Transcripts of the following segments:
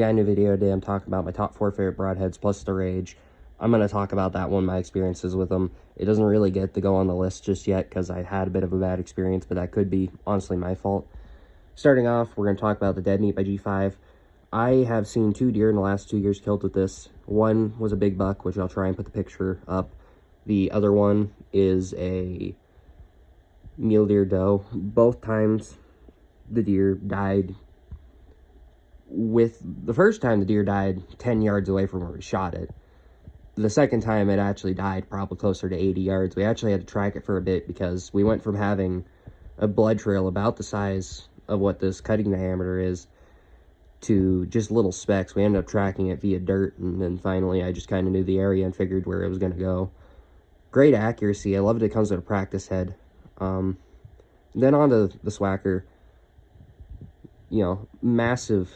Got a new video today. I'm talking about my top 4 favorite broadheads plus the Rage. I'm going to talk about that one, my experiences with them. It doesn't really get to go on the list just yet because I had a bit of a bad experience, but that could be honestly my fault. Starting off, we're going to talk about the Dead Meat by G5. I have seen 2 deer in the last 2 years killed with this. One was a big buck, which I'll try and put the picture up. The other one is a mule deer doe. Both times the deer died. With the first time, the deer died 10 yards away from where we shot it. The second time, it actually died probably closer to 80 yards. We actually had to track it for a bit because we went from having a blood trail about the size of what this cutting diameter is to just little specks. We ended up tracking it via dirt, and then finally I just kind of knew the area and figured where it was going to go. Great accuracy. I love it. It comes with a practice head. Then on to the Swacker. You know, massive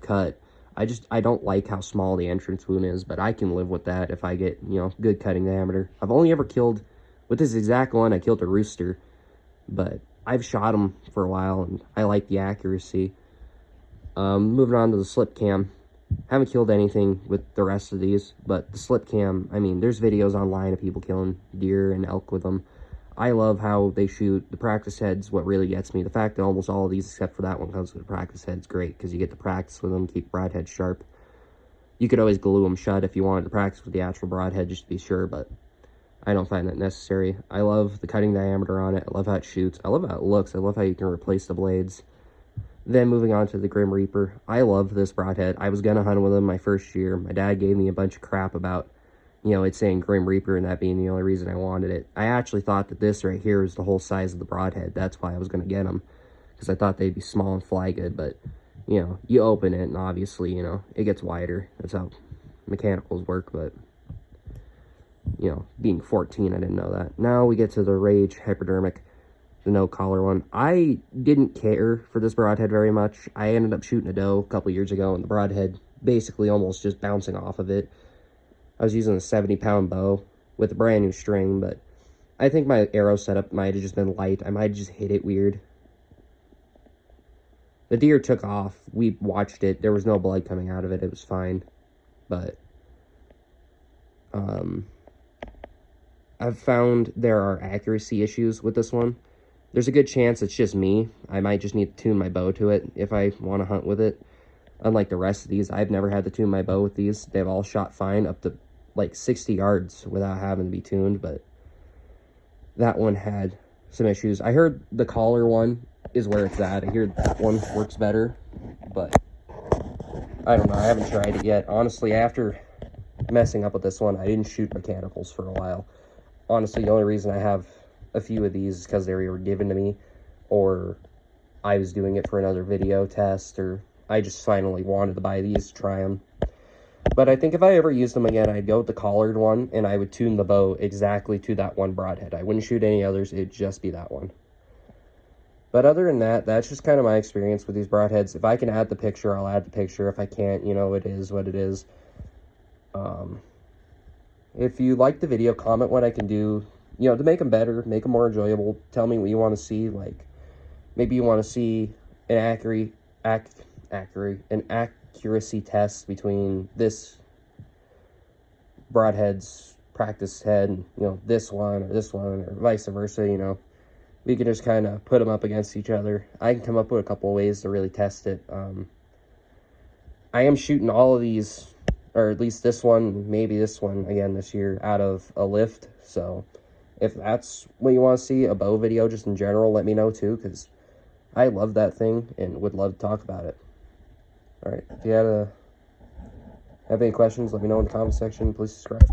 cut. I don't like how small the entrance wound is, but I can live with that if I get, you know, good cutting diameter. I've only ever killed, with this exact one, I killed a rooster, but I've shot them for a while, and I like the accuracy. Moving on to the slip cam. Haven't killed anything with the rest of these, but the slip cam, I mean, there's videos online of people killing deer and elk with them. I love how they shoot. The practice head's what really gets me. The fact that almost all of these, except for that one, comes with a practice head's great, because you get to practice with them, keep broadhead sharp. You could always glue them shut if you wanted to practice with the actual broadhead, just to be sure, but I don't find that necessary. I love the cutting diameter on it. I love how it shoots. I love how it looks. I love how you can replace the blades. Then moving on to the Grim Reaper. I love this broadhead. I was going to hunt with them my first year. My dad gave me a bunch of crap about, you know, it's saying Grim Reaper and that being the only reason I wanted it. I actually thought that this right here was the whole size of the broadhead. That's why I was going to get them, because I thought they'd be small and fly good. But, you know, you open it and obviously, you know, it gets wider. That's how mechanicals work. But, you know, being 14, I didn't know that. Now we get to the Rage hypodermic, the no collar one. I didn't care for this broadhead very much. I ended up shooting a doe a couple years ago, and the broadhead basically almost just bouncing off of it. I was using a 70-pound bow with a brand new string, but I think my arrow setup might have just been light. I might have just hit it weird. The deer took off. We watched it. There was no blood coming out of it. It was fine. But I've found there are accuracy issues with this one. There's a good chance it's just me. I might just need to tune my bow to it if I want to hunt with it. Unlike the rest of these, I've never had to tune my bow with these. They've all shot fine up to like 60 yards without having to be tuned, but that one had some issues. I heard the collar one is where it's at. I hear that one works better, but I don't know. I haven't tried it yet. Honestly, after messing up with this one, I didn't shoot mechanicals for a while. Honestly, the only reason I have a few of these is because they were given to me, or I was doing it for another video test, or I just finally wanted to buy these to try them. But I think if I ever used them again, I'd go with the collared one, and I would tune the bow exactly to that one broadhead. I wouldn't shoot any others. It'd just be that one. But other than that, that's just kind of my experience with these broadheads. If I can add the picture, I'll add the picture. If I can't, you know, it is what it is. If you like the video, comment what I can do, you know, to make them better, make them more enjoyable. Tell me what you want to see. Like, maybe you want to see an accuracy test between this broadhead's practice head and, you know, this one or vice versa. You know, we can just kind of put them up against each other. I can come up with a couple of ways to really test it. I am shooting all of these, or at least this one, maybe this one again this year, out of a lift. So if that's what you want to see, a bow video just in general, let me know too, because I love that thing and would love to talk about it. All right, if you have any questions, let me know in the comment section. Please subscribe.